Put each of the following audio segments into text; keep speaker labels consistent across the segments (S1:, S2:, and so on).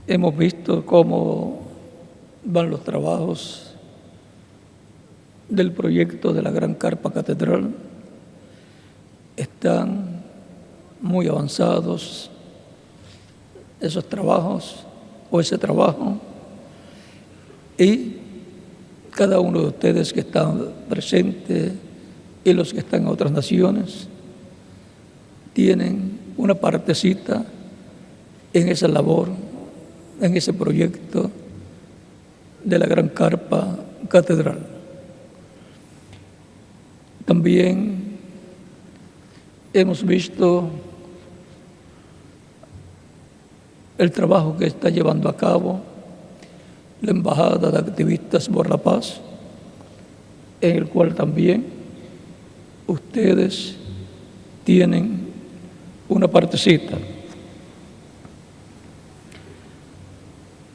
S1: Hemos visto cómo van los trabajos del proyecto de la Gran Carpa Catedral. Están muy avanzados esos trabajos o ese trabajo, y cada uno de ustedes que están presentes y los que están en otras naciones tienen una partecita en esa labor, en ese proyecto de la Gran Carpa Catedral. También hemos visto el trabajo que está llevando a cabo la Embajada de Activistas por la Paz, en el cual también ustedes tienen una partecita.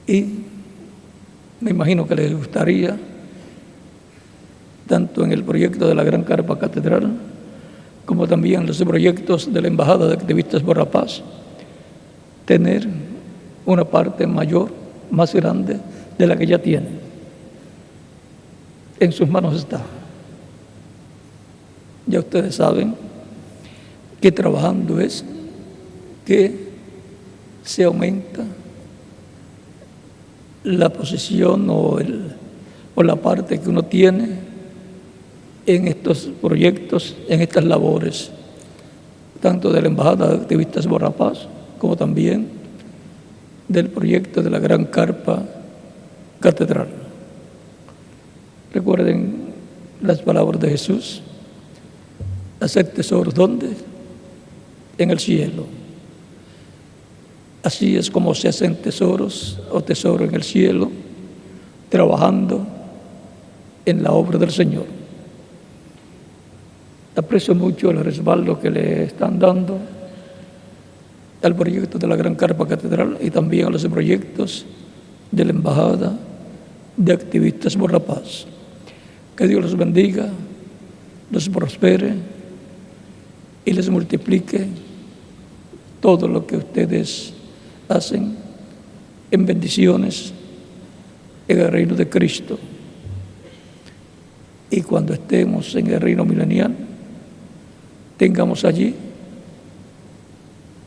S1: Y me imagino que les gustaría, tanto en el proyecto de la Gran Carpa Catedral, como también en los proyectos de la Embajada de Activistas por la Paz, tener una parte mayor, más grande de la que ya tienen. En sus manos está. Ya ustedes saben que trabajando es que se aumenta la posición o la parte que uno tiene en estos proyectos, en estas labores, tanto de la Embajada de Activistas por la Paz, como también del proyecto de la Gran Carpa Catedral. Recuerden las palabras de Jesús: hacer tesoros, ¿dónde? En el cielo. Así es como se hacen tesoros o tesoro en el cielo, trabajando en la obra del Señor. Aprecio mucho el respaldo que le están dando al proyecto de la Gran Carpa Catedral y también a los proyectos de la Embajada de Activistas por la Paz. Que Dios los bendiga, los prospere y les multiplique todo lo que ustedes hacen en bendiciones en el reino de Cristo. Y cuando estemos en el reino milenial, tengamos allí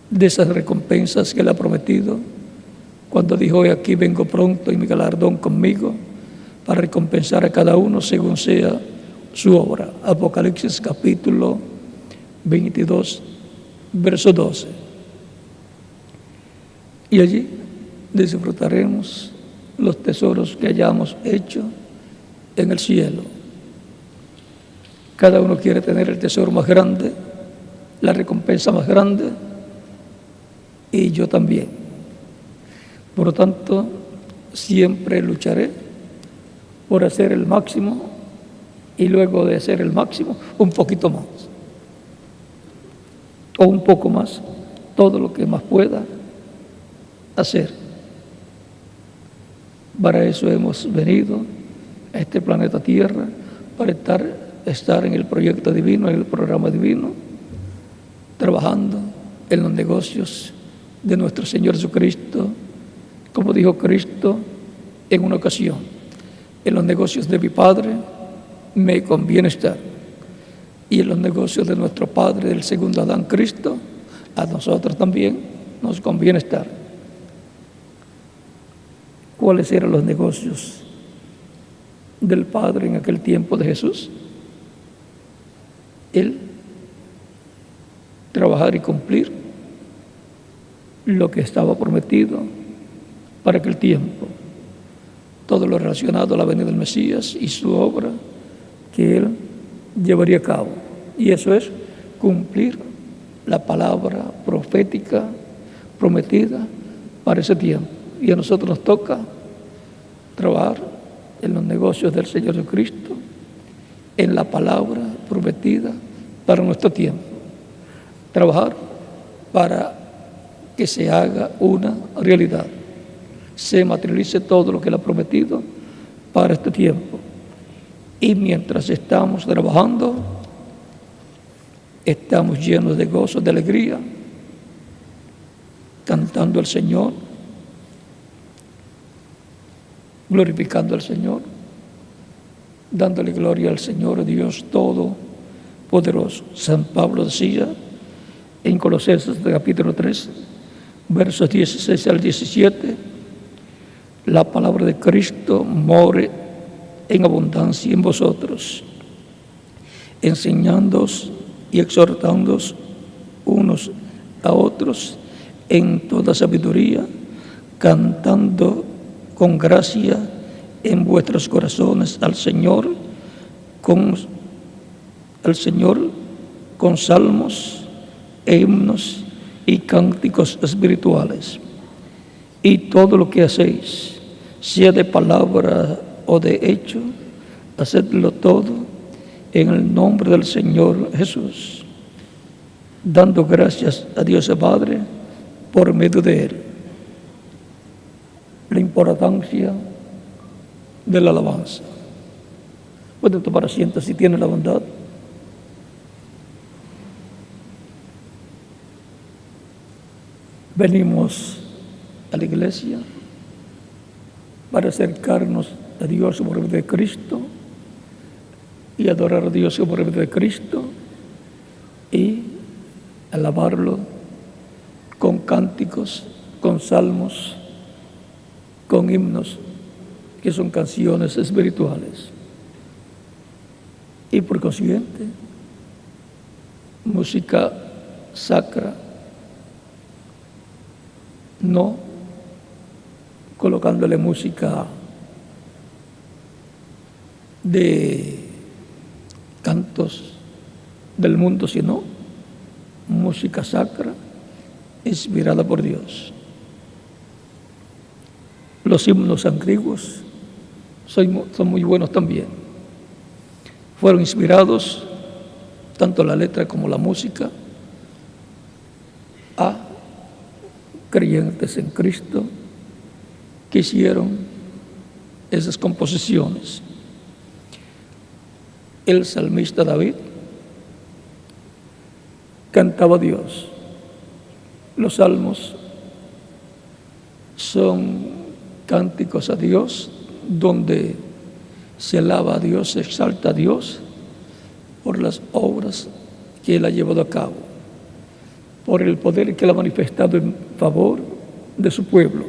S1: de esas recompensas que Él ha prometido cuando dijo: "He aquí vengo pronto y mi galardón conmigo para recompensar a cada uno según sea su obra". Apocalipsis capítulo 22, verso 12. Y allí disfrutaremos los tesoros que hayamos hecho en el cielo. Cada uno quiere tener el tesoro más grande, la recompensa más grande, y yo también. Por lo tanto, siempre lucharé por hacer el máximo, y luego de hacer el máximo, un poquito más, o un poco más, todo lo que más pueda hacer. Para eso hemos venido a este planeta Tierra, para estar en el proyecto divino, en el programa divino, trabajando en los negocios de nuestro Señor Jesucristo. Como dijo Cristo en una ocasión: en los negocios de mi Padre me conviene estar, y en los negocios de nuestro Padre, del segundo Adán, Cristo, a nosotros también nos conviene estar. ¿Cuáles eran los negocios del Padre en aquel tiempo de Jesús? Él trabajar y cumplir lo que estaba prometido para aquel tiempo, todo lo relacionado a la venida del Mesías y su obra que Él llevaría a cabo. Y eso es cumplir la palabra profética prometida para ese tiempo. Y a nosotros nos toca trabajar en los negocios del Señor Jesucristo, en la palabra prometida para nuestro tiempo. Trabajar para que se haga una realidad, se materialice todo lo que Él ha prometido para este tiempo. Y mientras estamos trabajando, estamos llenos de gozo, de alegría, cantando al Señor, glorificando al Señor, dándole gloria al Señor Dios Todopoderoso. San Pablo decía en Colosenses capítulo 3, versos 16 al 17, la palabra de Cristo more en abundancia en vosotros, enseñándoos y exhortándoos unos a otros en toda sabiduría, cantando con gracia en vuestros corazones al Señor con salmos e himnos y cánticos espirituales. Y todo lo que hacéis, sea de palabra o de hecho, hacedlo todo en el nombre del Señor Jesús, dando gracias a Dios el Padre por medio de Él. La importancia de la alabanza. Pueden tomar asiento si tienen la bondad. Venimos a la iglesia para acercarnos a Dios por medio de Cristo y adorar a Dios por medio de Cristo y alabarlo con cánticos, con salmos, con himnos, que son canciones espirituales. Y por consiguiente, música sacra, no colocándole música de cantos del mundo, sino música sacra inspirada por Dios. Los himnos antiguos son muy buenos también. Fueron inspirados, tanto la letra como la música, a creyentes en Cristo que hicieron esas composiciones. El salmista David cantaba a Dios. Los salmos son cánticos a Dios, donde se alaba a Dios, se exalta a Dios por las obras que Él ha llevado a cabo, por el poder que Él ha manifestado en favor de su pueblo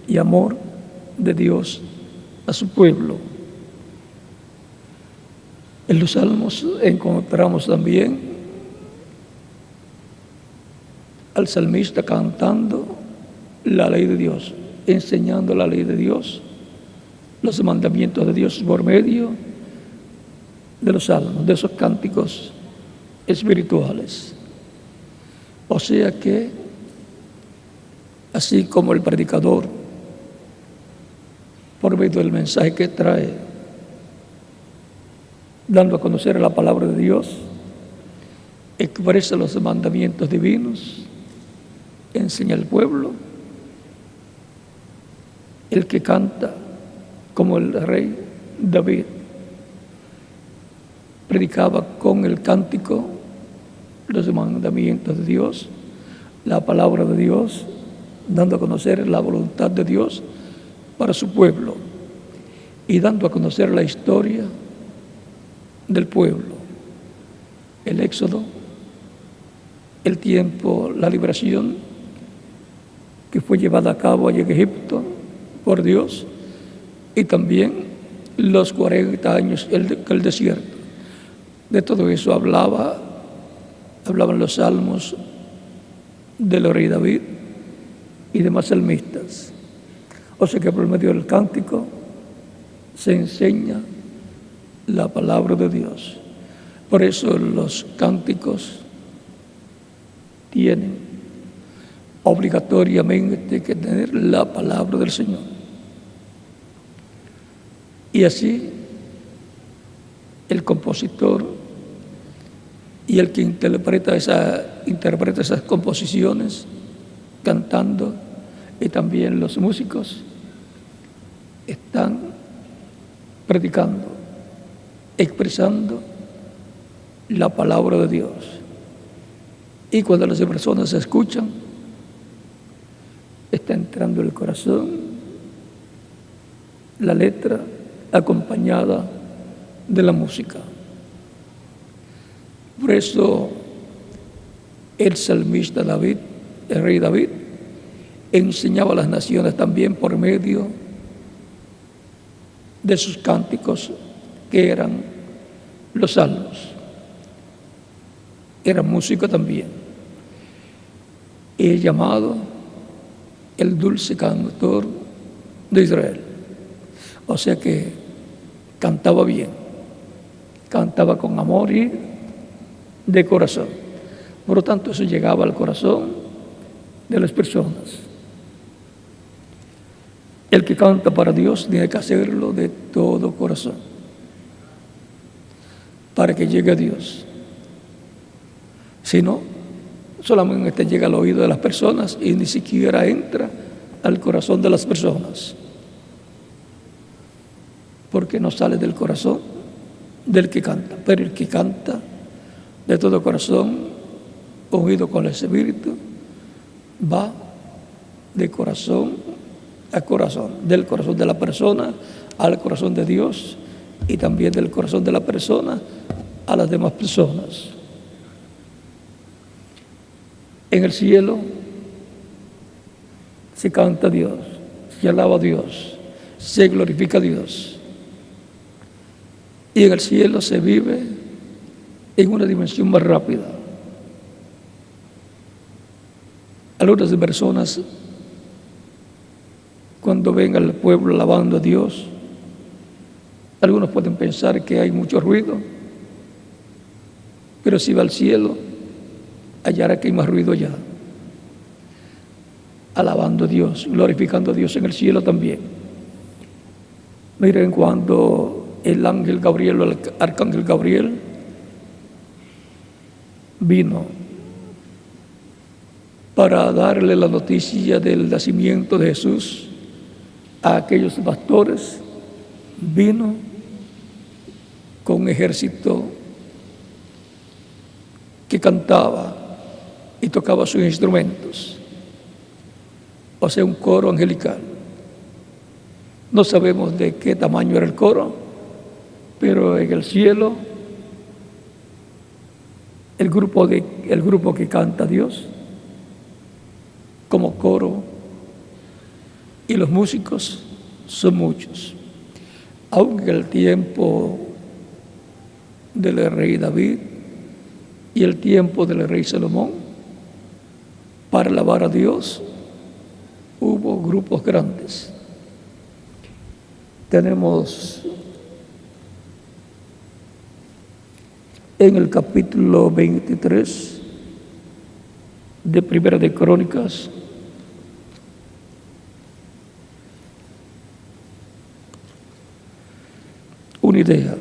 S1: y amor de Dios a su pueblo. En los salmos encontramos también al salmista cantando la ley de Dios, enseñando la ley de Dios, los mandamientos de Dios por medio de los salmos, de esos cánticos espirituales. O sea que, así como el predicador, por medio del mensaje que trae, dando a conocer la palabra de Dios, expresa los mandamientos divinos, enseña al pueblo, el que canta como el rey David, predicaba con el cántico los mandamientos de Dios, la palabra de Dios, dando a conocer la voluntad de Dios para su pueblo y dando a conocer la historia del pueblo, el éxodo, el tiempo, la liberación que fue llevada a cabo allí en Egipto por Dios, y también los 40 años el desierto. De todo eso hablaban los salmos del rey David y demás salmistas. O sea que por medio del cántico se enseña la palabra de Dios. Por eso los cánticos tienen obligatoriamente que tener la palabra del Señor. Y así el compositor y el que interpreta esas composiciones cantando, y también los músicos están predicando, expresando la palabra de Dios. Y cuando las personas escuchan, está entrando el corazón la letra acompañada de la música. Por eso el salmista David, el rey David, enseñaba a las naciones también por medio de sus cánticos, que eran los salmos. Era músico también. Y es llamado el dulce cantor de Israel. O sea que cantaba bien, cantaba con amor y de corazón. Por lo tanto, eso llegaba al corazón de las personas. El que canta para Dios tiene que hacerlo de todo corazón, para que llegue a Dios. Si no, solamente llega al oído de las personas y ni siquiera entra al corazón de las personas, porque no sale del corazón del que canta. Pero el que canta de todo corazón, unido con el Espíritu, va de corazón a corazón, del corazón de la persona al corazón de Dios, y también del corazón de la persona a las demás personas. En el cielo se canta a Dios, se alaba a Dios, se glorifica a Dios. Y en el cielo se vive en una dimensión más rápida. Algunas personas, cuando ven al pueblo alabando a Dios, algunos pueden pensar que hay mucho ruido, pero si va al cielo, hallará que hay más ruido allá, alabando a Dios, glorificando a Dios en el cielo también. Miren, cuando el ángel Gabriel, o el arcángel Gabriel, vino para darle la noticia del nacimiento de Jesús a aquellos pastores, vino con un ejército que cantaba y tocaba sus instrumentos, o sea, un coro angelical. No sabemos de qué tamaño era el coro, pero en el cielo el grupo que canta a Dios como coro, y los músicos son muchos. Aunque el tiempo del rey David y el tiempo del rey Salomón, para alabar a Dios hubo grupos grandes. Tenemos en el capítulo 23 de Primera de Crónicas una idea.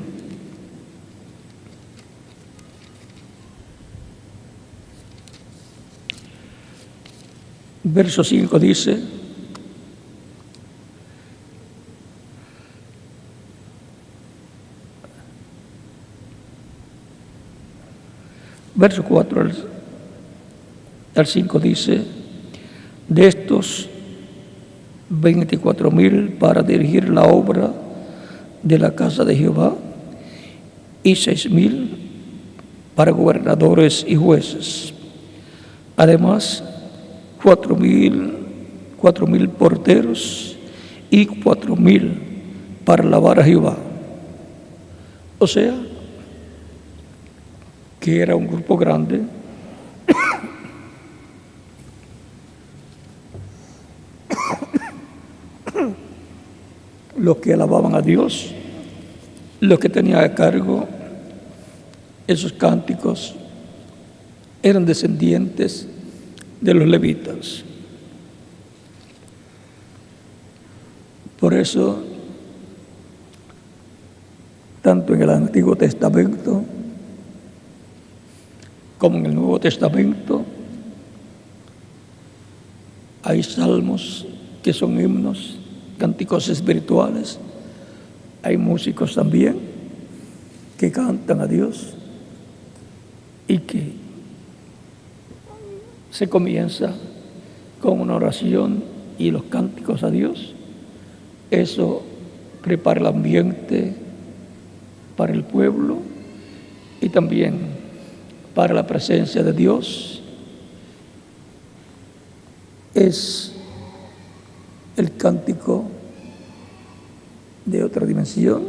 S1: Verso 5 dice: verso 4 al 5 dice: de estos 24,000 para dirigir la obra de la casa de Jehová, y 6,000 para gobernadores y jueces. Además, 4,000 porteros y 4,000 para alabar a Jehová. O sea, que era un grupo grande los que alababan a Dios, los que tenían a cargo esos cánticos eran descendientes de los levitas. Por eso, tanto en el Antiguo Testamento como en el Nuevo Testamento, hay salmos que son himnos, cánticos espirituales. Hay músicos también que cantan a Dios, y que se comienza con una oración y los cánticos a Dios. Eso prepara el ambiente para el pueblo y también para la presencia de Dios. Es el cántico de otra dimensión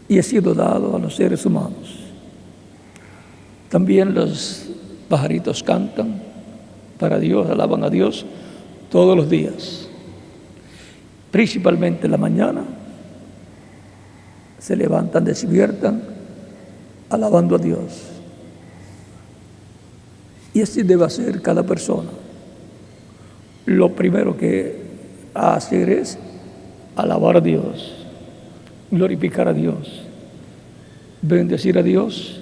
S1: y ha sido dado a los seres humanos. También los pajaritos cantan para Dios, alaban a Dios todos los días. Principalmente en la mañana se levantan, despiertan, alabando a Dios. Y así debe hacer cada persona. Lo primero que hacer es alabar a Dios, glorificar a Dios, bendecir a Dios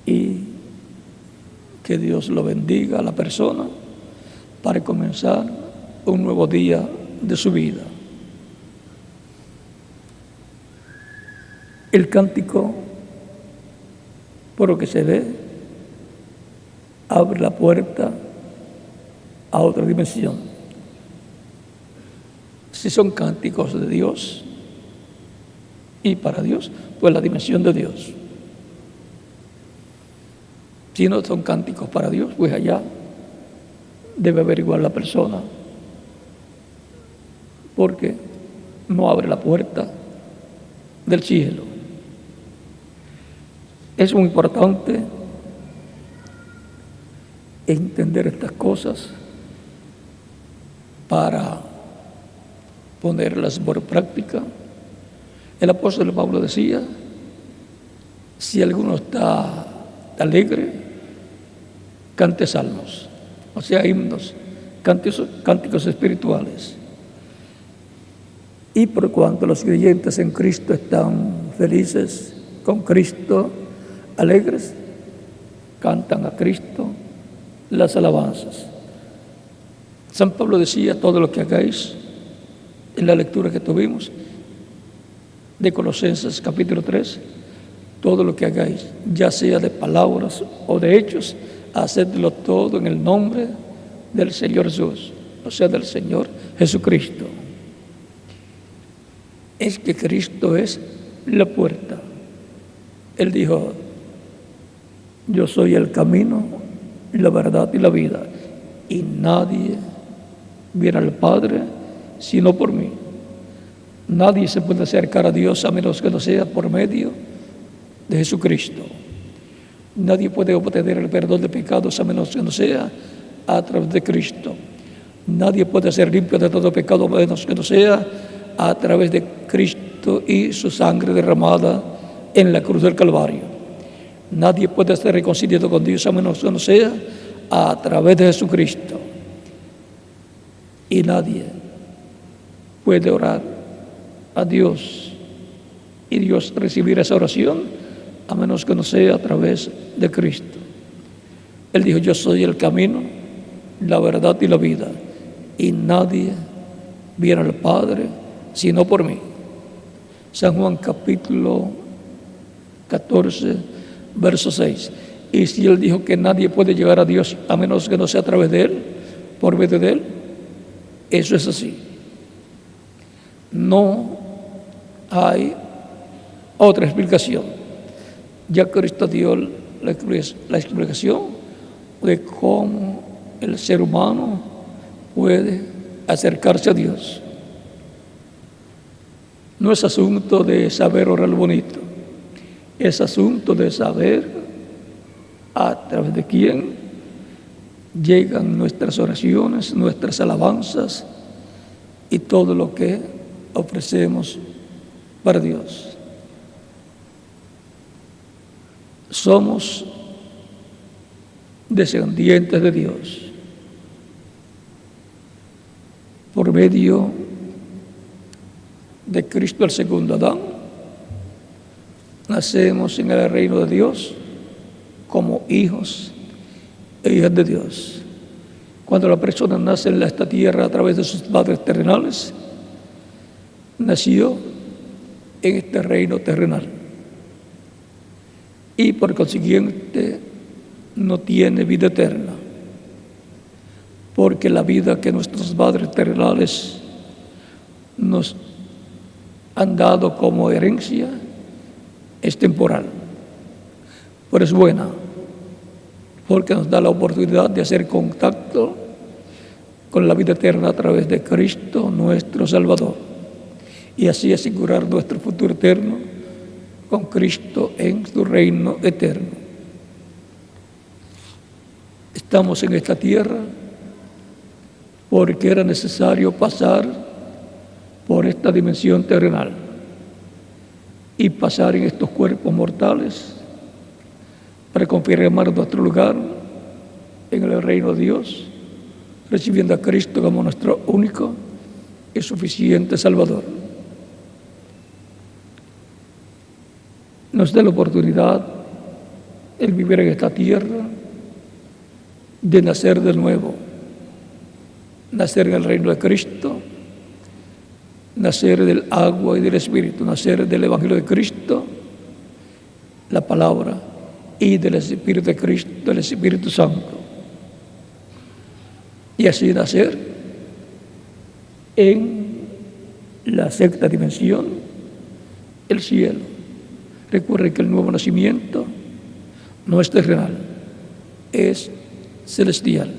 S1: y que Dios lo bendiga a la persona para comenzar un nuevo día de su vida. El cántico, por lo que se ve, abre la puerta a otra dimensión. Si son cánticos de Dios y para Dios, pues la dimensión de Dios. Si no son cánticos para Dios, pues allá debe averiguar la persona, porque no abre la puerta del cielo. Es muy importante entender estas cosas para ponerlas por práctica. El apóstol Pablo decía: si alguno está alegre, cante salmos, o sea, himnos, cánticos espirituales. Y por cuanto los creyentes en Cristo están felices con Cristo, alegres, cantan a Cristo las alabanzas. San Pablo decía: todo lo que hagáis, en la lectura que tuvimos de Colosenses capítulo 3, todo lo que hagáis, ya sea de palabras o de hechos, hacedlo todo en el nombre del Señor Jesús, o sea, del Señor Jesucristo. Es que Cristo es la puerta. Él dijo: yo soy el camino, la verdad y la vida, y nadie viene al Padre sino por mí. Nadie se puede acercar a Dios a menos que no sea por medio de Jesucristo. Nadie puede obtener el perdón de pecados a menos que no sea a través de Cristo. Nadie puede ser limpio de todo pecado a menos que no sea a través de Cristo y su sangre derramada en la cruz del Calvario. Nadie puede ser reconciliado con Dios a menos que no sea a través de Jesucristo. Y nadie puede orar a Dios y Dios recibir esa oración a menos que no sea a través de Cristo. Él dijo: yo soy el camino, la verdad y la vida, y nadie viene al Padre sino por mí. San Juan capítulo 14, verso 6. Y si Él dijo que nadie puede llegar a Dios a menos que no sea a través de Él, por medio de Él, eso es así. No hay otra explicación. Ya Cristo dio la explicación de cómo el ser humano puede acercarse a Dios. No es asunto de saber orar bonito, es asunto de saber a través de quién llegan nuestras oraciones, nuestras alabanzas y todo lo que ofrecemos para Dios. Somos descendientes de Dios por medio de Cristo, el segundo Adán. Nacemos en el reino de Dios como hijos e hijas de Dios. Cuando la persona nace en esta tierra a través de sus padres terrenales, nació en este reino terrenal y por consiguiente no tiene vida eterna, porque la vida que nuestros padres terrenales nos han dado como herencia es temporal, pero es buena, porque nos da la oportunidad de hacer contacto con la vida eterna a través de Cristo, nuestro Salvador, y así asegurar nuestro futuro eterno con Cristo en su reino eterno. Estamos en esta tierra porque era necesario pasar por esta dimensión terrenal y pasar en estos cuerpos mortales para confirmar nuestro lugar en el reino de Dios, recibiendo a Cristo como nuestro único y suficiente Salvador. Nos da la oportunidad el vivir en esta tierra, de nacer de nuevo, nacer en el reino de Cristo, nacer del agua y del Espíritu, nacer del Evangelio de Cristo, la palabra, y del Espíritu de Cristo, del Espíritu Santo. Y así nacer en la sexta dimensión, el cielo. Recuerden que el nuevo nacimiento no es terrenal, es celestial.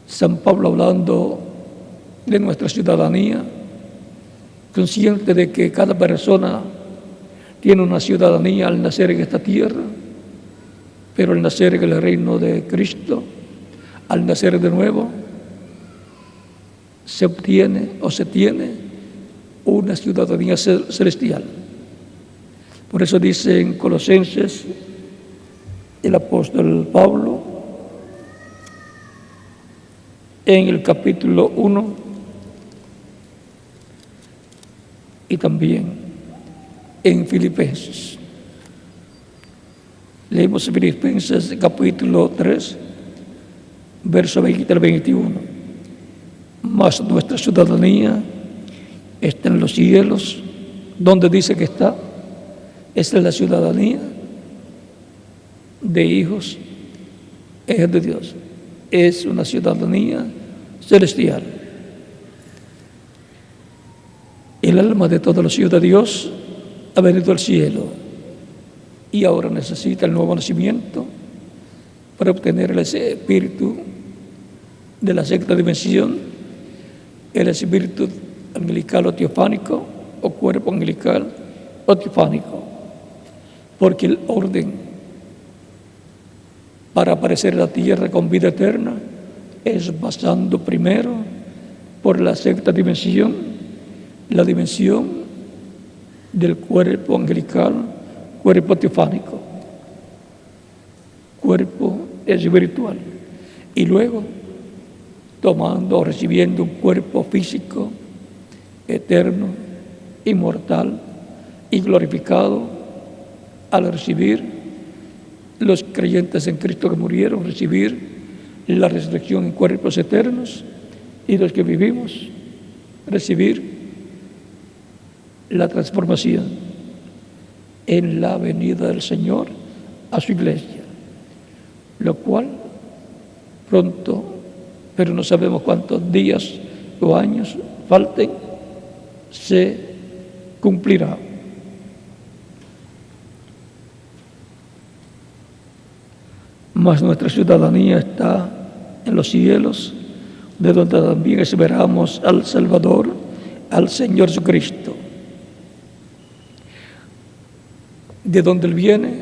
S1: San Pablo, hablando de nuestra ciudadanía, consciente de que cada persona tiene una ciudadanía al nacer en esta tierra, pero al nacer en el reino de Cristo, al nacer de nuevo, se obtiene o se tiene una ciudadanía celestial. Por eso dice en Colosenses el apóstol Pablo, en el capítulo 1 y también en Filipenses. Leemos Filipenses capítulo 3, verso 20 al 21. Mas nuestra ciudadanía está en los cielos, donde dice que está. Esta es la ciudadanía de hijos de Dios. Es una ciudadanía celestial. El alma de todos los hijos de Dios ha venido al cielo y ahora necesita el nuevo nacimiento para obtener el espíritu de la sexta dimensión, el espíritu angelical o teofánico o cuerpo angelical o teofánico, porque el orden para aparecer en la tierra con vida eterna es pasando primero por la sexta dimensión, la dimensión del cuerpo angelical, cuerpo teofánico, cuerpo espiritual, y luego tomando o recibiendo un cuerpo físico, eterno, inmortal y glorificado, al recibir los creyentes en Cristo que murieron, recibir la resurrección en cuerpos eternos, y los que vivimos, recibir la transformación en la venida del Señor a su iglesia, lo cual pronto, pero no sabemos cuántos días o años falten, se cumplirá. Mas nuestra ciudadanía está en los cielos, de donde también esperamos al Salvador, al Señor Jesucristo. De donde Él viene,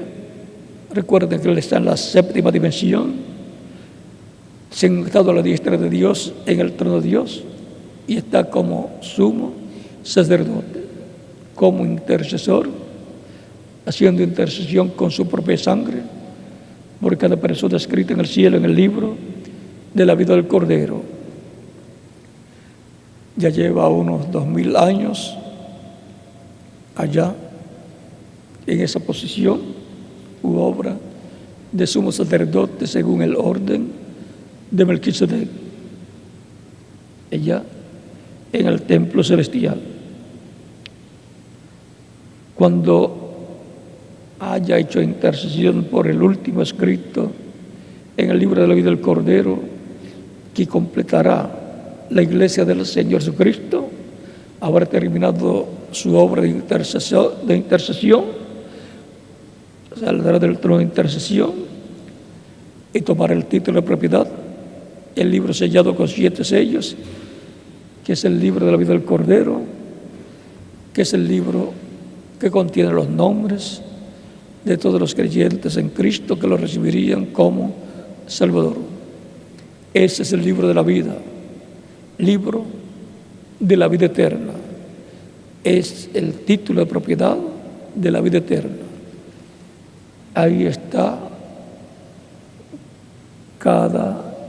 S1: recuerden que Él está en la séptima dimensión, sentado a la diestra de Dios, en el trono de Dios, y está como sumo sacerdote, como intercesor, haciendo intercesión con su propia sangre por cada persona escrita en el cielo, en el libro de la vida del Cordero. Ya lleva unos 2000 años allá, en esa posición u obra de sumo sacerdote según el orden de Melquisedec, allá en el templo celestial. Cuando haya hecho intercesión por el último escrito en el libro de la vida del Cordero, que completará la iglesia del Señor Jesucristo, habrá terminado su obra de intercesión, saldrá del trono de intercesión y tomará el título de propiedad, el libro sellado con 7 sellos, que es el libro de la vida del Cordero, que es el libro que contiene los nombres de todos los creyentes en Cristo que lo recibirían como Salvador. Ese es el libro de la vida, libro de la vida eterna. Es el título de propiedad de la vida eterna. Ahí está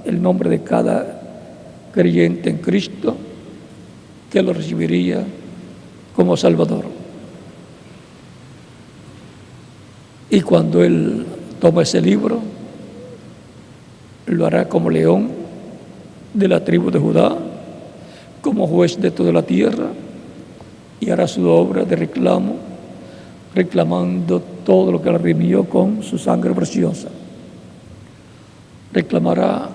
S1: el nombre de cada creyente en Cristo que lo recibiría como Salvador. Y cuando Él toma ese libro, lo hará como león de la tribu de Judá, como juez de toda la tierra, y hará su obra de reclamo, reclamando todo lo que le redimió con su sangre preciosa. Reclamará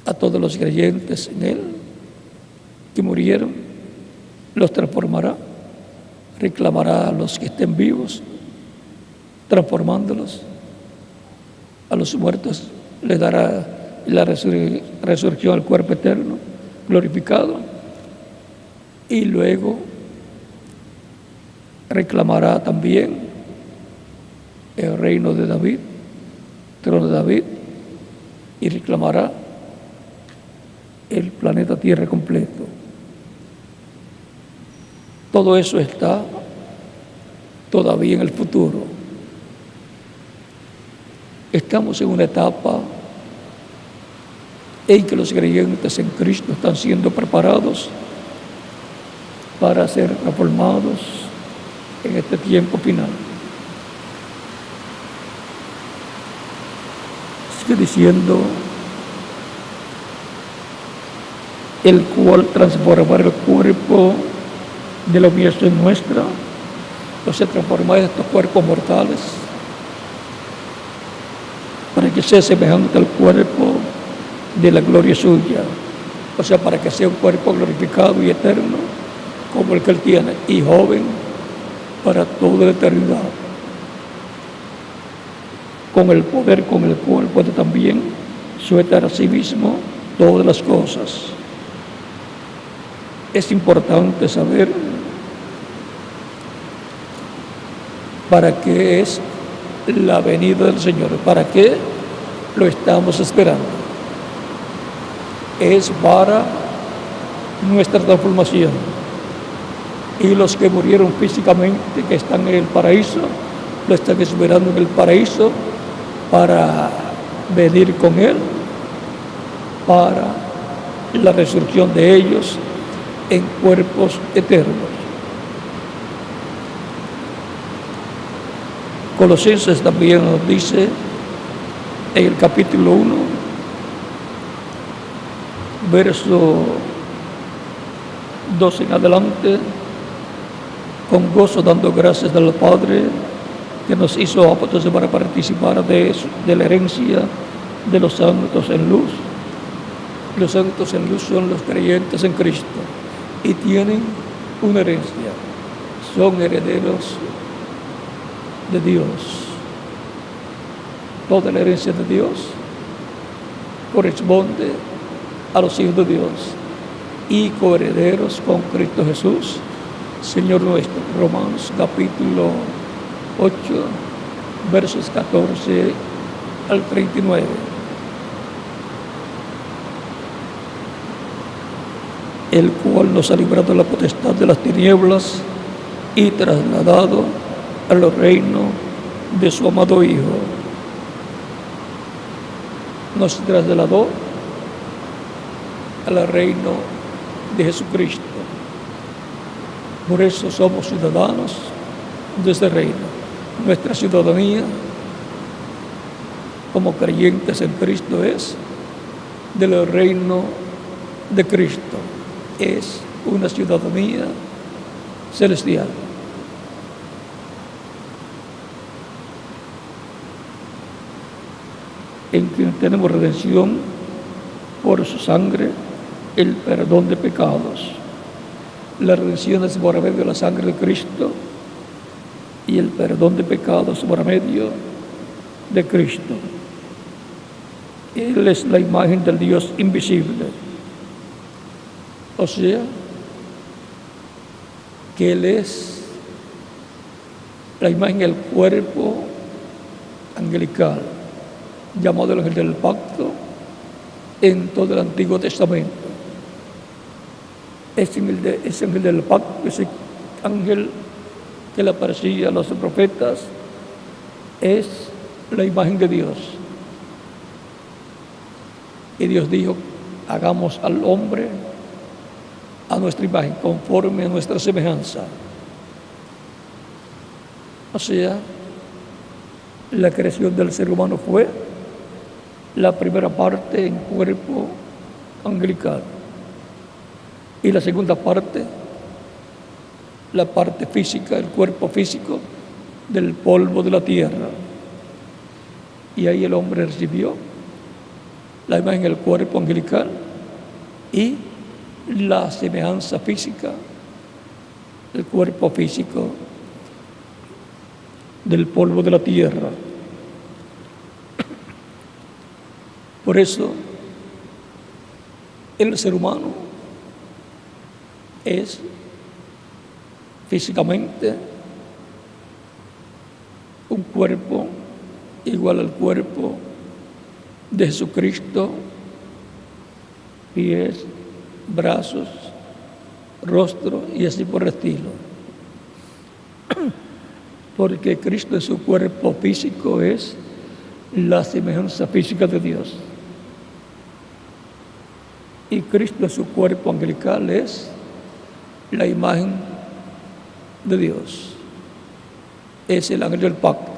S1: a todos los creyentes en Él que murieron, los transformará, reclamará a los que estén vivos, transformándolos. A los muertos les dará la resurrección al cuerpo eterno, glorificado, y luego reclamará también el reino de David, trono de David, y reclamará el planeta Tierra completo. Todo eso está todavía en el futuro. Estamos en una etapa en que los creyentes en Cristo están siendo preparados para ser transformados en este tiempo final. Sigue diciendo, el cual transformará el cuerpo de la humillación nuestra, o sea, transformar estos cuerpos mortales para que sea semejante al cuerpo de la gloria suya, o sea, para que sea un cuerpo glorificado y eterno como el que Él tiene, y joven para toda la eternidad, con el poder con el cual puede también sujetar a sí mismo todas las cosas. Es importante saber para qué es la venida del Señor, para qué lo estamos esperando. Es para nuestra transformación. Y los que murieron físicamente, que están en el paraíso, lo están esperando en el paraíso para venir con Él, para la resurrección de ellos en cuerpos eternos. Colosenses también nos dice en el capítulo 1, verso 2 en adelante, con gozo dando gracias al Padre que nos hizo aptos para participar de la herencia de los santos en luz. Los santos en luz son los creyentes en Cristo y tienen una herencia, son herederos de Dios. Toda la herencia de Dios corresponde a los hijos de Dios y coherederos con Cristo Jesús, Señor nuestro. Romanos capítulo 8, versos 14 al 39. El cual nos ha librado de la potestad de las tinieblas y trasladado al reino de su amado Hijo. Nos trasladó al reino de Jesucristo. Por eso somos ciudadanos de ese reino. Nuestra ciudadanía como creyentes en Cristo es del reino de Cristo. Es una ciudadanía celestial. En quien tenemos redención por su sangre, el perdón de pecados. la redención es por medio de la sangre de Cristo y el perdón de pecados por medio de Cristo. Él es la imagen del Dios invisible. O sea, que Él es la imagen del cuerpo angelical, llamado el ángel del pacto en todo el Antiguo Testamento. Ese ángel del pacto, ese ángel que le aparecía a los profetas, es la imagen de Dios. Y Dios dijo: hagamos al hombre a nuestra imagen, conforme a nuestra semejanza. O sea, la creación del ser humano fue la primera parte en cuerpo angelical. Y la segunda parte, la parte física, el cuerpo físico del polvo de la tierra. Y ahí el hombre recibió la imagen del cuerpo angelical y la semejanza física, el cuerpo físico del polvo de la tierra. Por eso, el ser humano es físicamente un cuerpo igual al cuerpo de Jesucristo: pies, brazos, rostro y así por el estilo. Porque Cristo en su cuerpo físico es la semejanza física de Dios. Y Cristo en su cuerpo angelical es la imagen de Dios. Es el ángel del pacto.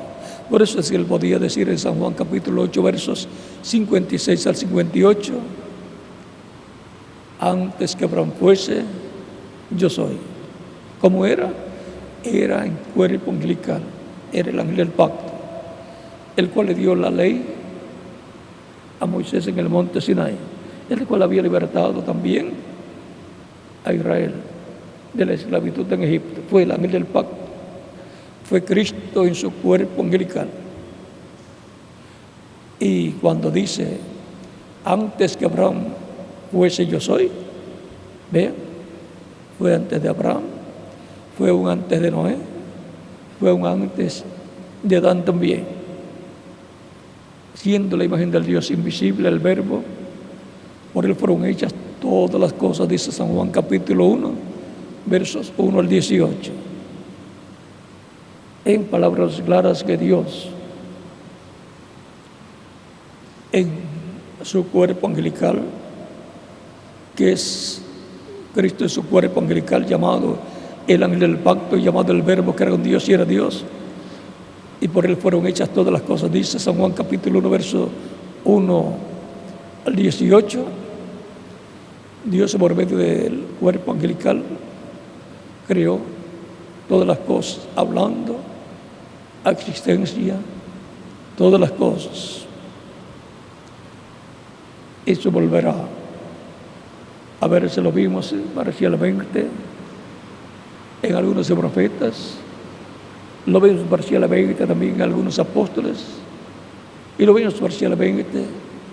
S1: Por eso es que él podía decir en San Juan capítulo 8, versos 56 al 58: antes que Abraham fuese, yo soy. ¿Cómo era? Era en cuerpo angelical, era el ángel del pacto, el cual le dio la ley a Moisés en el monte Sinai, el cual había libertado también a Israel de la esclavitud en Egipto. Fue el ángel del pacto, fue Cristo en su cuerpo angelical. Y cuando dice: antes que Abraham fuese, yo soy, vean, fue antes de Abraham, fue un antes de Noé, fue un antes de Adán también. Siendo la imagen del Dios invisible, el Verbo, por él fueron hechas todas las cosas, dice San Juan capítulo 1, versos 1 al 18. En palabras claras, que Dios, en su cuerpo angelical, que es Cristo en su cuerpo angelical, llamado el ángel del pacto, llamado el Verbo, que era un Dios y era Dios, y por él fueron hechas todas las cosas, dice San Juan capítulo 1, verso 1 al 18. Dios, por medio del cuerpo angelical, creó todas las cosas, hablando a existencia todas las cosas. Eso volverá a verse, lo vimos parcialmente en algunos profetas, lo vimos parcialmente también en algunos apóstoles, y lo vimos parcialmente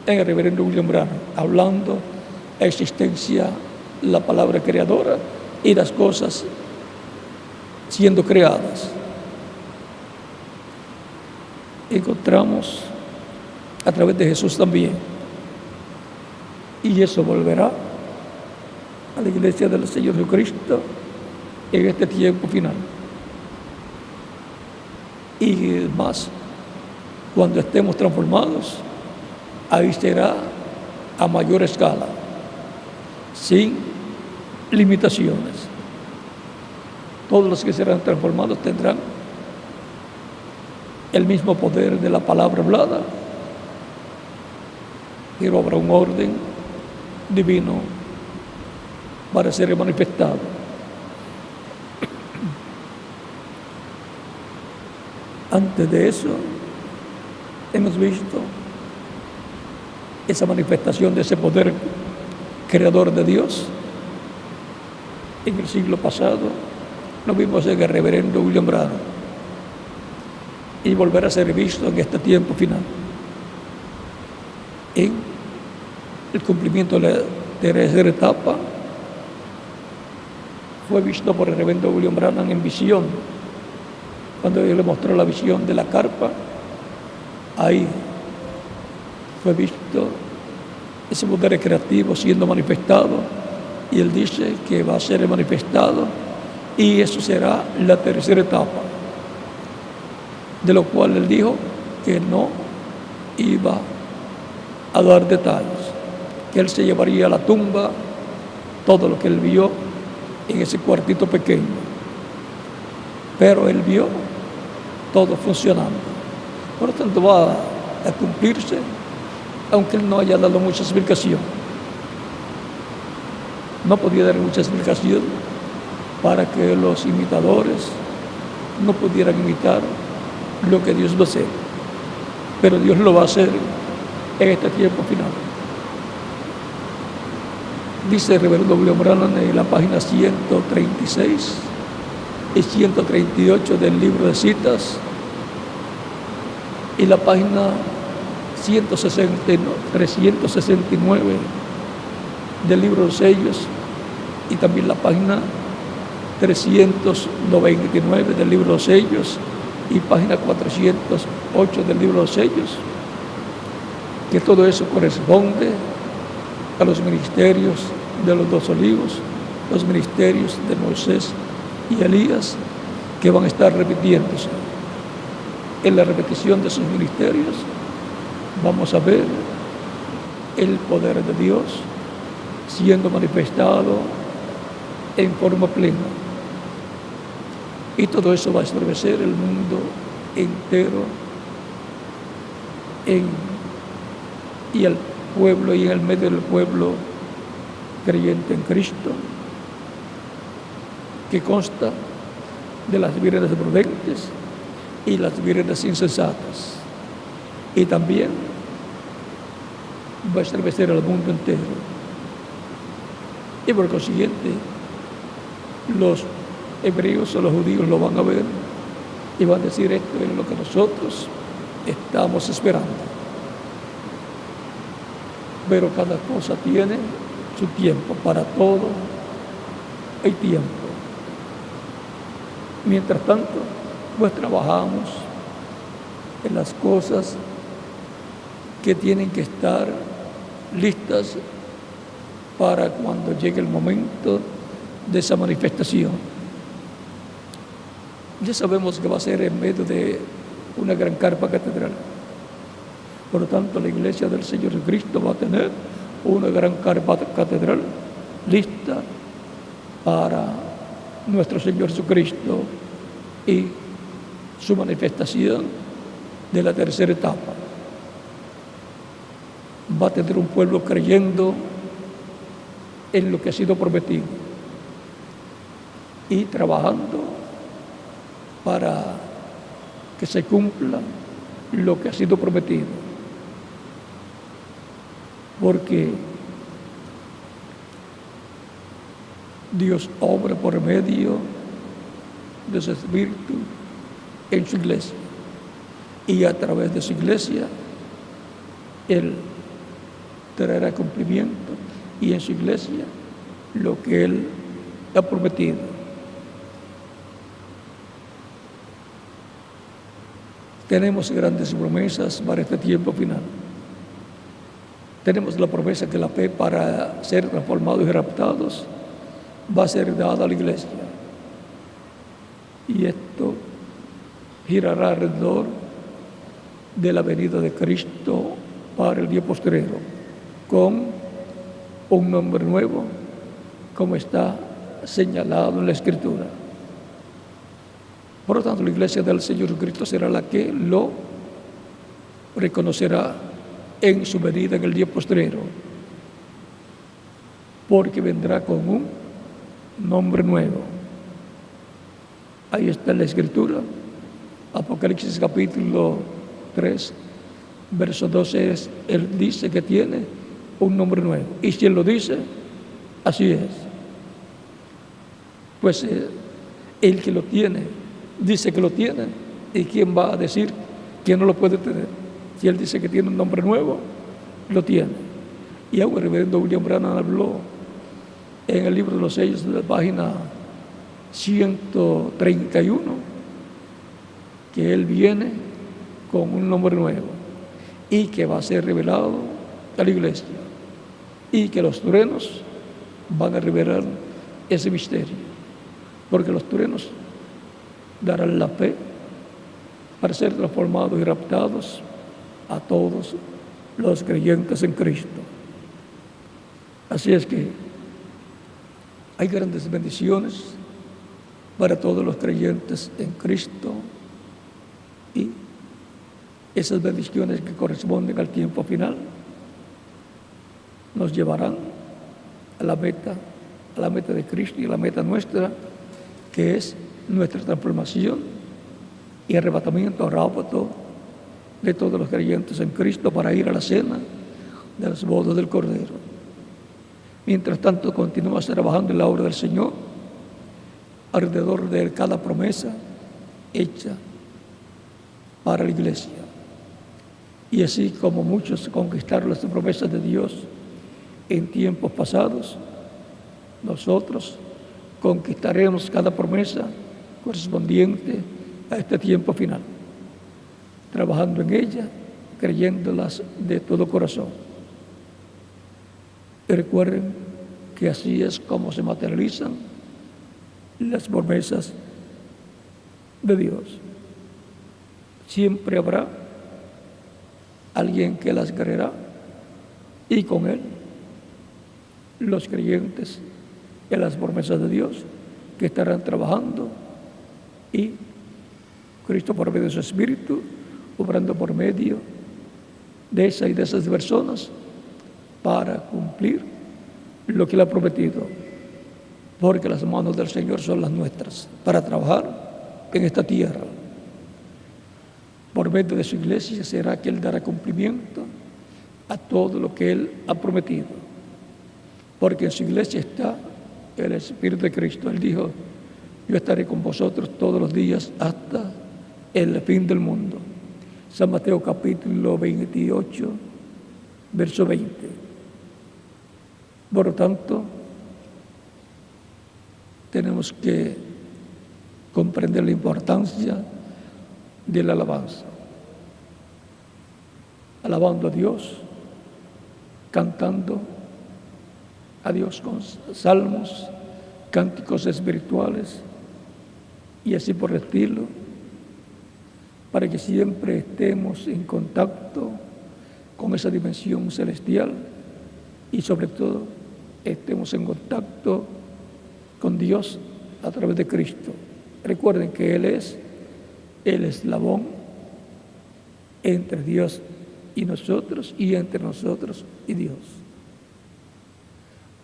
S1: en el reverendo William Branham, hablando a existencia la palabra creadora y las cosas siendo creadas. Encontramos a través de Jesús también, y eso volverá a la iglesia del Señor Jesucristo en este tiempo final. Y más, cuando estemos transformados, ahí será a mayor escala, sin limitaciones. Todos los que serán transformados tendrán el mismo poder de la palabra hablada, pero habrá un orden divino para ser manifestado. Antes de eso, hemos visto esa manifestación de ese poder creador de Dios en el siglo pasado, lo vimos en el reverendo William Branham, y volverá a ser visto en este tiempo final, en el cumplimiento de la tercera etapa. Fue visto por el reverendo William Branham en visión, cuando Dios le mostró la visión de la carpa. Ahí fue visto ese poder creativo siendo manifestado, y él dice que va a ser manifestado, y eso será la tercera etapa, de lo cual él dijo que no iba a dar detalles, que él se llevaría a la tumba todo lo que él vio en ese cuartito pequeño, pero él vio todo funcionando. Por lo tanto, va a cumplirse, aunque él no haya dado mucha explicación. No podía dar mucha explicación para que los imitadores no pudieran imitar lo que Dios va a hacer, pero Dios lo va a hacer en este tiempo final. Dice el reverendo William Branham en la página 136 y 138 del libro de citas, y la página 369 del libro de sellos, y también la página 399 del libro de sellos y página 408 del libro de sellos, que todo eso corresponde a los ministerios de los dos olivos, los ministerios de Moisés y Elías, que van a estar repitiéndose. En la repetición de sus ministerios vamos a ver el poder de Dios siendo manifestado en forma plena, y todo eso va a estremecer el mundo entero y al pueblo, y en el medio del pueblo creyente en Cristo, que consta de las vírgenes prudentes y las vírgenes insensatas, y también va a estremecer al mundo entero, y por consiguiente los hebreos o los judíos lo van a ver y van a decir: esto es lo que nosotros estamos esperando. Pero cada cosa tiene su tiempo, para todo hay tiempo. Mientras tanto, pues trabajamos en las cosas que tienen que estar listas para cuando llegue el momento de esa manifestación. Ya sabemos que va a ser en medio de una gran carpa catedral. Por lo tanto, la iglesia del Señor Jesucristo va a tener una gran carpa catedral lista para nuestro Señor Jesucristo y su manifestación de la tercera etapa. Va a tener un pueblo creyendo en lo que ha sido prometido y trabajando para que se cumpla lo que ha sido prometido, porque Dios obra por medio de su Espíritu en su iglesia, y a través de su iglesia Él traerá cumplimiento, y en su iglesia lo que Él ha prometido. Tenemos grandes promesas para este tiempo final. Tenemos la promesa que la fe para ser transformados y raptados va a ser dada a la iglesia. Y esto girará alrededor de la venida de Cristo para el día postrero, con un nombre nuevo, como está señalado en la Escritura. Por lo tanto, la iglesia del Señor Cristo será la que lo reconocerá en su venida en el día postrero, porque vendrá con un nombre nuevo. Ahí está la Escritura, Apocalipsis capítulo 3, verso 12, Él dice que tiene un nombre nuevo, y si Él lo dice, así es. Pues el que lo tiene, dice que lo tiene. ¿Y quién va a decir que no lo puede tener? Si él dice que tiene un nombre nuevo, lo tiene. Y aún el reverendo William Branham habló en el libro de los sellos, de la página 131, que él viene con un nombre nuevo y que va a ser revelado a la iglesia, y que los truenos van a revelar ese misterio, porque los truenos darán la fe para ser transformados y raptados a todos los creyentes en Cristo. Así es que hay grandes bendiciones para todos los creyentes en Cristo, y esas bendiciones que corresponden al tiempo final nos llevarán a la meta de Cristo y a la meta nuestra, que es nuestra transformación y arrebatamiento, rapto de todos los creyentes en Cristo para ir a la cena de las bodas del Cordero. Mientras tanto, continúa trabajando en la obra del Señor alrededor de cada promesa hecha para la iglesia. Y así como muchos conquistaron las promesas de Dios en tiempos pasados, nosotros conquistaremos cada promesa correspondiente a este tiempo final, trabajando en ella, creyéndolas de todo corazón. Y recuerden que así es como se materializan las promesas de Dios. Siempre habrá alguien que las creerá, y con él los creyentes en las promesas de Dios que estarán trabajando, y Cristo por medio de su Espíritu obrando por medio de esa y de esas personas para cumplir lo que Él ha prometido, porque las manos del Señor son las nuestras para trabajar en esta tierra. Por medio de su iglesia será que Él dará cumplimiento a todo lo que Él ha prometido, porque en su iglesia está el Espíritu de Cristo. Él dijo: yo estaré con vosotros todos los días hasta el fin del mundo. San Mateo capítulo 28, verso 20. Por lo tanto, tenemos que comprender la importancia de la alabanza. Alabando a Dios, cantando a Dios con salmos, cánticos espirituales y así por el estilo, para que siempre estemos en contacto con esa dimensión celestial y sobre todo estemos en contacto con Dios a través de Cristo. Recuerden que Él es el eslabón entre Dios y nosotros, y entre nosotros y Dios.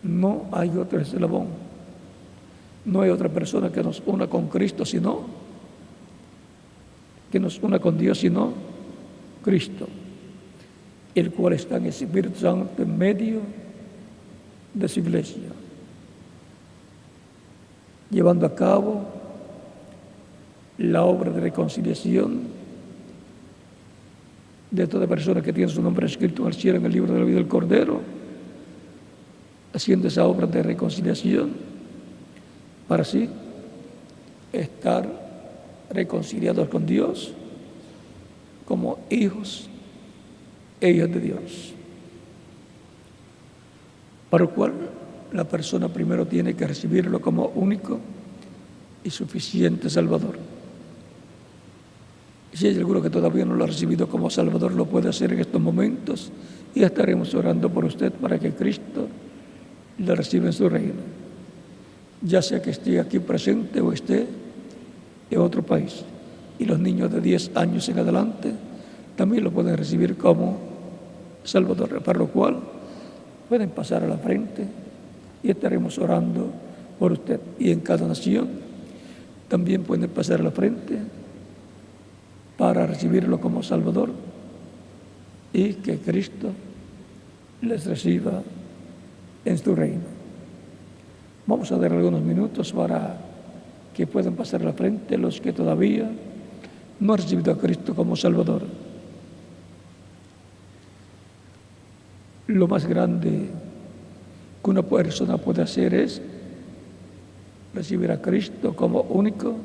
S1: No hay otro eslabón, no hay otra persona que nos una con Cristo, sino que nos una con Dios, sino Cristo, el cual está en el Espíritu Santo en medio de su iglesia, llevando a cabo la obra de reconciliación de toda persona que tiene su nombre escrito en el cielo, en el libro de la vida del Cordero, haciendo esa obra de reconciliación para así estar reconciliados con Dios como hijos e hijas de Dios. Para lo cual la persona primero tiene que recibirlo como único y suficiente Salvador. Si hay alguno que todavía no lo ha recibido como Salvador, lo puede hacer en estos momentos, y estaremos orando por usted para que Cristo le reciba en su reino, ya sea que esté aquí presente o esté en otro país. Y los niños de 10 años en adelante también lo pueden recibir como Salvador, para lo cual pueden pasar a la frente y estaremos orando por usted. Y en cada nación también pueden pasar a la frente para recibirlo como Salvador, y que Cristo les reciba en su reino. Vamos a dar algunos minutos para que puedan pasar a la frente los que todavía no han recibido a Cristo como Salvador. Lo más grande que una persona puede hacer es recibir a Cristo como único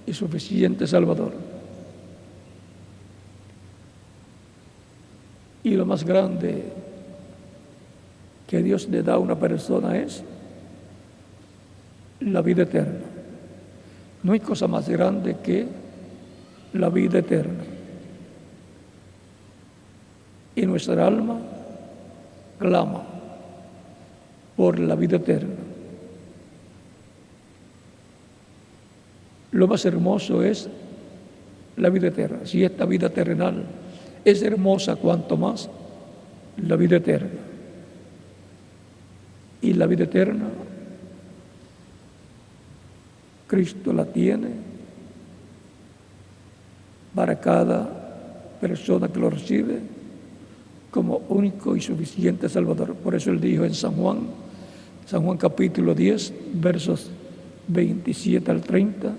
S1: y suficiente Salvador. Y lo más grande que Dios le da a una persona es la vida eterna. No hay cosa más grande que la vida eterna. Y nuestra alma clama por la vida eterna. Lo más hermoso es la vida eterna. Si esta vida terrenal es hermosa, cuanto más la vida eterna. Y la vida eterna, Cristo la tiene para cada persona que lo recibe como único y suficiente Salvador. Por eso él dijo en San Juan capítulo 10, versos 27 al 30,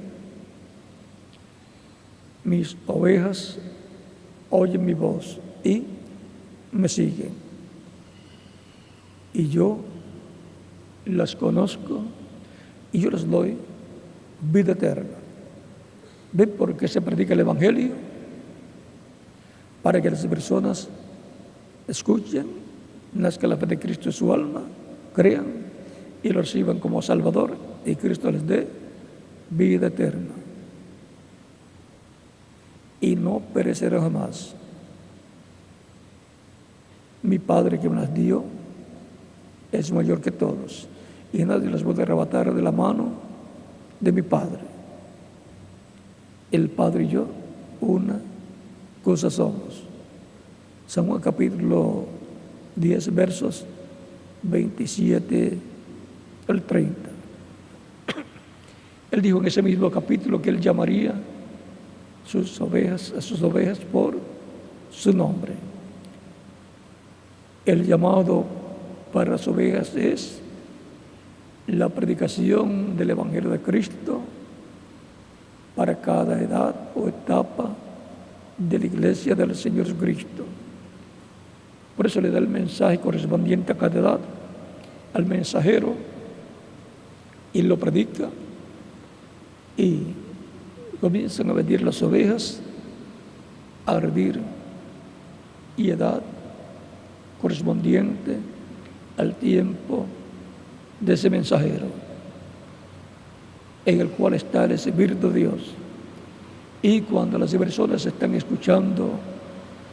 S1: mis ovejas oyen mi voz y me siguen. Y yo las conozco y yo les doy vida eterna. ¿Ven por qué se predica el Evangelio? Para que las personas escuchen, nazca la fe de Cristo en su alma, crean y lo reciban como Salvador y Cristo les dé vida eterna. Y no perecerá jamás. Mi Padre que me las dio es mayor que todos y nadie las puede arrebatar de la mano de mi Padre. El Padre y yo, una cosa somos. San Juan capítulo 10, versos 27 al 30. Él dijo en ese mismo capítulo que él llamaría a sus ovejas por su nombre. El llamado para las ovejas es la predicación del Evangelio de Cristo para cada edad o etapa de la iglesia del Señor Jesucristo. Por eso le da el mensaje correspondiente a cada edad al mensajero y lo predica y comienzan a venir las ovejas a hervir y edad correspondiente al tiempo de ese mensajero, en el cual está el Espíritu de Dios. Y cuando las personas están escuchando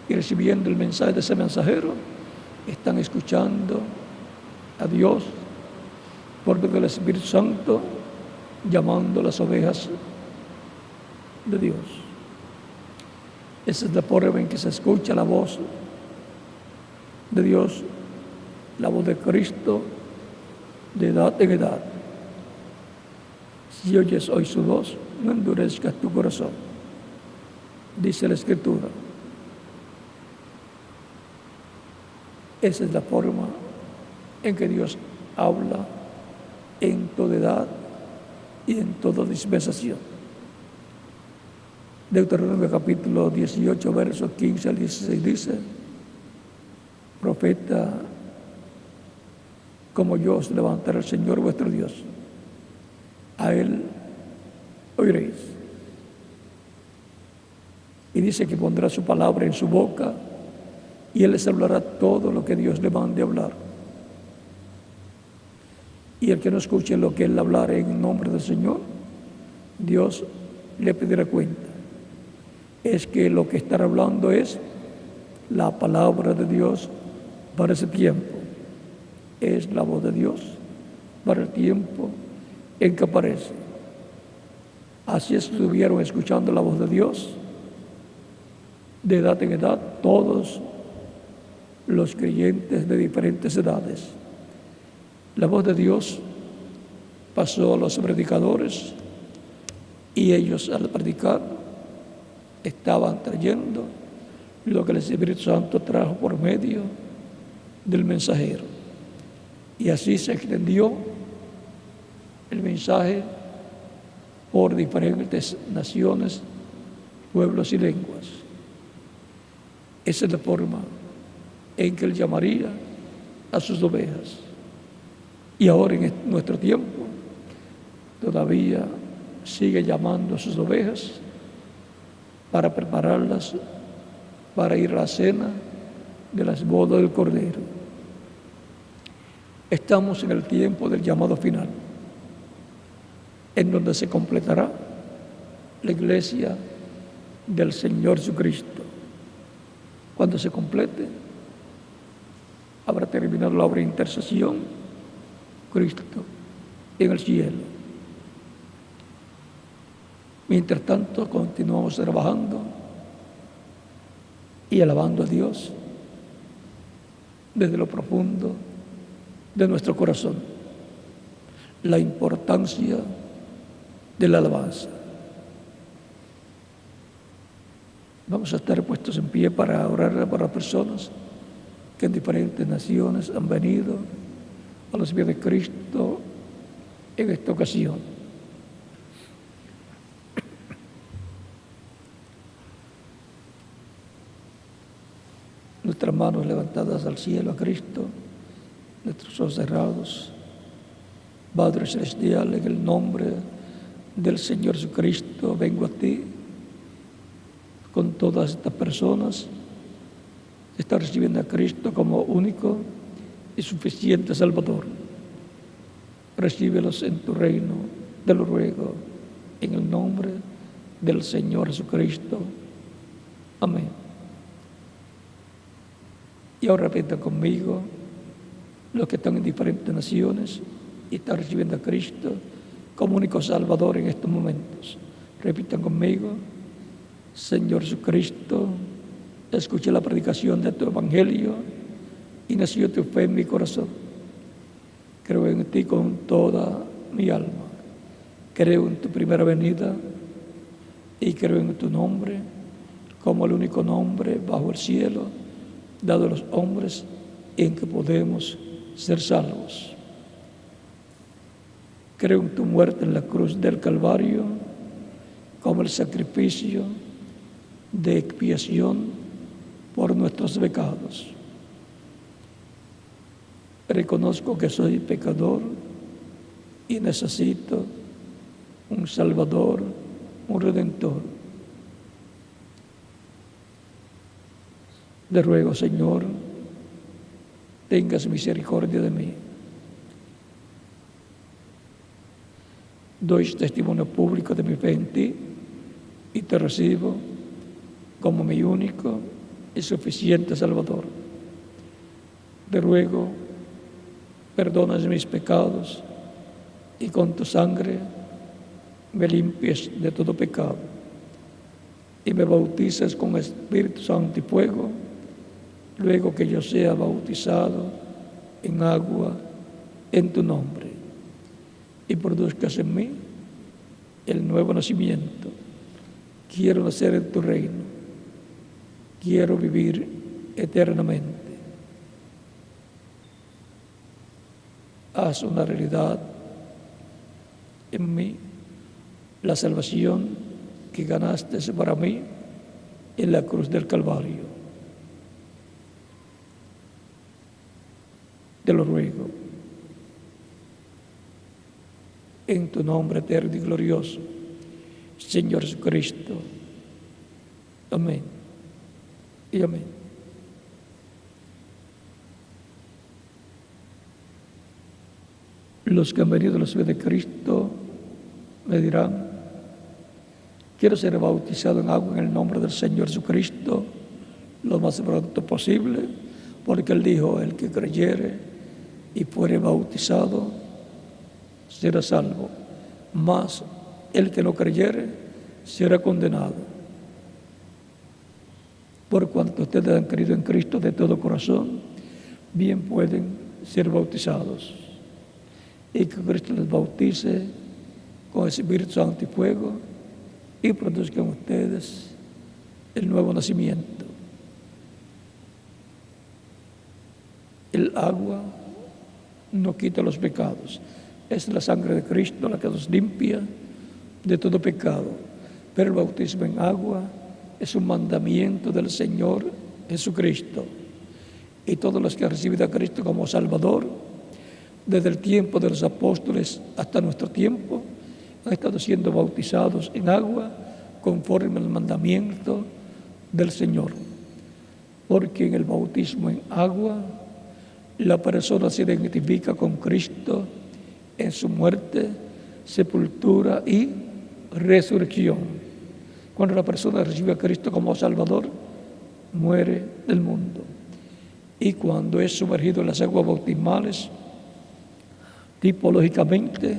S1: y recibiendo el mensaje de ese mensajero, están escuchando a Dios por medio del Espíritu Santo, llamando a las ovejas de Dios. Esa es la forma en que se escucha la voz de Dios, la voz de Cristo, de edad en edad. Si oyes hoy su voz, no endurezcas tu corazón, dice la Escritura. Esa es la forma en que Dios habla en toda edad y en toda dispensación. Deuteronomio capítulo 18, versos 15 al 16 dice: profeta como yo os levantará el Señor vuestro Dios, a Él oiréis. Y dice que pondrá su palabra en su boca y Él les hablará todo lo que Dios le mande hablar. Y el que no escuche lo que Él hablará en nombre del Señor, Dios le pedirá cuenta. Es que lo que estará hablando es la palabra de Dios para ese tiempo. Es la voz de Dios para el tiempo en que aparece. Así estuvieron escuchando la voz de Dios de edad en edad, todos los creyentes de diferentes edades. La voz de Dios pasó a los predicadores y ellos al predicar estaban trayendo lo que el Espíritu Santo trajo por medio del mensajero. Y así se extendió el mensaje por diferentes naciones, pueblos y lenguas. Esa es la forma en que Él llamaría a sus ovejas. Y ahora en nuestro tiempo todavía sigue llamando a sus ovejas para prepararlas para ir a la cena de las bodas del Cordero. Estamos en el tiempo del llamado final, en donde se completará la iglesia del Señor Jesucristo. Cuando se complete, habrá terminado la obra de intercesión, Cristo en el cielo. Mientras tanto, continuamos trabajando y alabando a Dios desde lo profundo de nuestro corazón. La importancia de la alabanza. Vamos a estar puestos en pie para orar para las personas que en diferentes naciones han venido a los pies de Cristo en esta ocasión. Nuestras manos levantadas al cielo a Cristo, nuestros ojos cerrados. Padre Celestial, en el nombre del Señor Jesucristo, vengo a ti con todas estas personas que están recibiendo a Cristo como único y suficiente Salvador. Recíbelos en tu reino, te lo ruego, en el nombre del Señor Jesucristo. Amén. Y ahora repitan conmigo, los que están en diferentes naciones y están recibiendo a Cristo como único Salvador en estos momentos. Repitan conmigo: Señor Jesucristo, escuché la predicación de tu Evangelio y nació tu fe en mi corazón. Creo en ti con toda mi alma. Creo en tu primera venida y creo en tu nombre como el único nombre bajo el cielo dado a los hombres en que podemos ser salvos. Creo en tu muerte en la cruz del Calvario como el sacrificio de expiación por nuestros pecados. Reconozco que soy pecador y necesito un Salvador, un Redentor. Te ruego, Señor, tengas misericordia de mí. Doy testimonio público de mi fe en ti y te recibo como mi único y suficiente Salvador. Te ruego, perdonas mis pecados y con tu sangre me limpies de todo pecado y me bautices con Espíritu Santo y fuego, luego que yo sea bautizado en agua en tu nombre, y produzcas en mí el nuevo nacimiento. Quiero nacer en tu reino, quiero vivir eternamente. Haz una realidad en mí la salvación que ganaste para mí en la cruz del Calvario. Te lo ruego, en tu nombre eterno y glorioso, Señor Jesucristo. Amén y amén. Los que han venido a los pies de Cristo me dirán: quiero ser bautizado en agua en el nombre del Señor Jesucristo lo más pronto posible, porque Él dijo: el que creyere y fuere bautizado será salvo, mas el que no creyere será condenado. Por cuanto ustedes han creído en Cristo de todo corazón, bien pueden ser bautizados, y que Cristo les bautice con Espíritu Santo y fuego, y produzcan ustedes el nuevo nacimiento. El agua no quita los pecados, Es la sangre de Cristo la que nos limpia de todo pecado. Pero el bautismo en agua es un mandamiento del Señor Jesucristo. Y todos los que han recibido a Cristo como Salvador, desde el tiempo de los apóstoles hasta nuestro tiempo, han estado siendo bautizados en agua conforme al mandamiento del Señor. Porque en el bautismo en agua, la persona se identifica con Cristo en su muerte, sepultura y resurrección. Cuando la persona recibe a Cristo como Salvador, muere del mundo. Y cuando es sumergido en las aguas bautismales, tipológicamente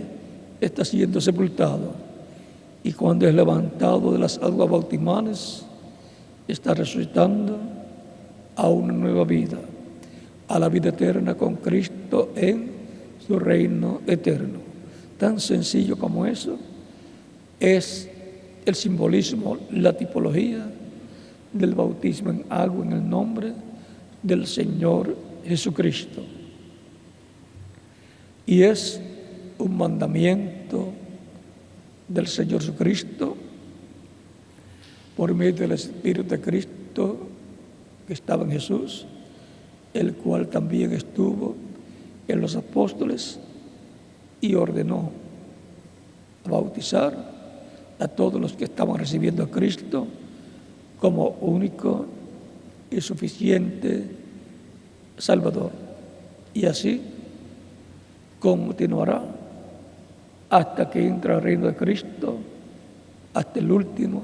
S1: está siendo sepultado. Y cuando es levantado de las aguas bautismales, está resucitando a una nueva vida, a la vida eterna con Cristo en su reino eterno. Tan sencillo como eso es el simbolismo, la tipología del bautismo en agua en el nombre del Señor Jesucristo. Y es un mandamiento del Señor Jesucristo por medio del Espíritu de Cristo que estaba en Jesús, el cual también estuvo en los apóstoles y ordenó bautizar a todos los que estaban recibiendo a Cristo como único y suficiente Salvador. Y así continuará hasta que entre al reino de Cristo, hasta el último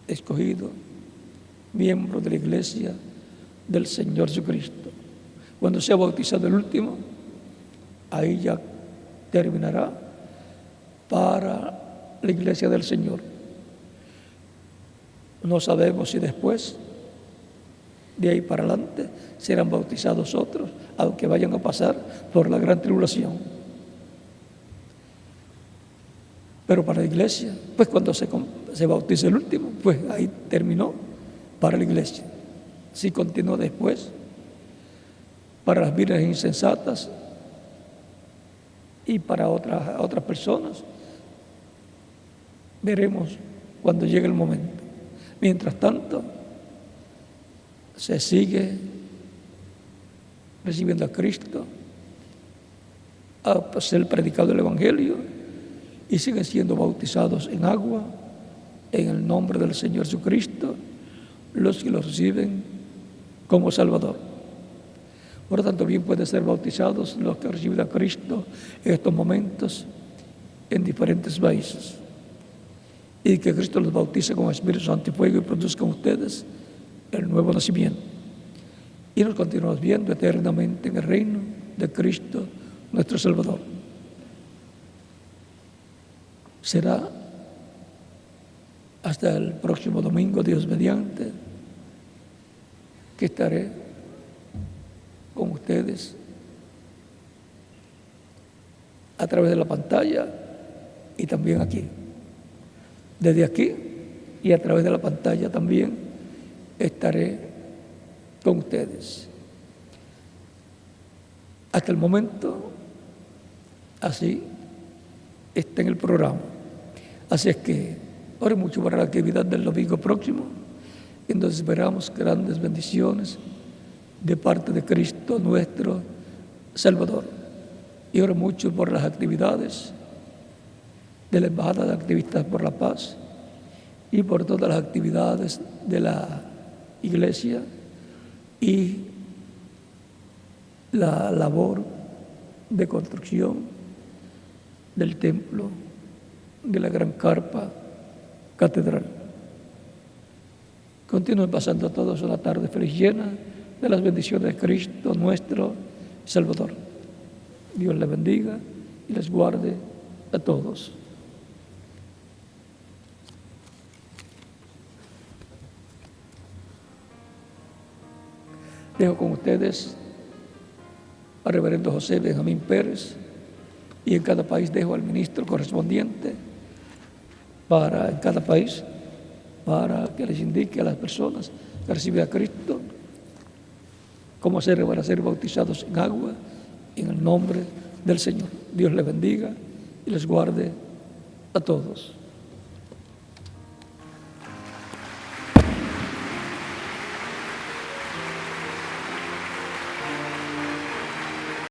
S1: escogido, miembro de la iglesia del Señor Jesucristo. Cuando sea bautizado el último, ahí ya terminará para la iglesia del Señor. No sabemos si después, de ahí para adelante, serán bautizados otros, aunque vayan a pasar por la gran tribulación. Pero para la iglesia, pues cuando se bautice el último, pues ahí terminó para la iglesia. Si continuó después, para las vírgenes insensatas y para otras personas, veremos cuando llegue el momento. Mientras tanto, se sigue recibiendo a Cristo, a ser predicado el Evangelio, y siguen siendo bautizados en agua en el nombre del Señor Jesucristo los que lo reciben como Salvador. Por lo tanto, bien pueden ser bautizados los que reciben a Cristo en estos momentos en diferentes países, y que Cristo los bautice con Espíritu Santo y fuego y produzca en ustedes el nuevo nacimiento. Y nos continuamos viendo eternamente en el reino de Cristo, nuestro Salvador. Será hasta el próximo domingo, Dios mediante, que estaré con ustedes a través de la pantalla y también aquí. Desde aquí y a través de la pantalla también estaré con ustedes. Hasta el momento, así está en el programa. Así es que oren mucho para la actividad del domingo próximo, en donde esperamos grandes bendiciones de parte de Cristo nuestro Salvador. Y oren mucho por las actividades de la Embajada de Activistas por la Paz y por todas las actividades de la Iglesia y la labor de construcción del templo de la Gran Carpa Catedral. Continúen pasando todos una tarde feliz, llena de las bendiciones de Cristo nuestro Salvador. Dios les bendiga y les guarde a todos. Dejo con ustedes al reverendo José Benjamín Pérez, y en cada país dejo al ministro correspondiente en cada país, para que les indique a las personas que reciben a Cristo cómo hacer para ser bautizados en agua en el nombre del Señor. Dios les bendiga y les guarde a todos.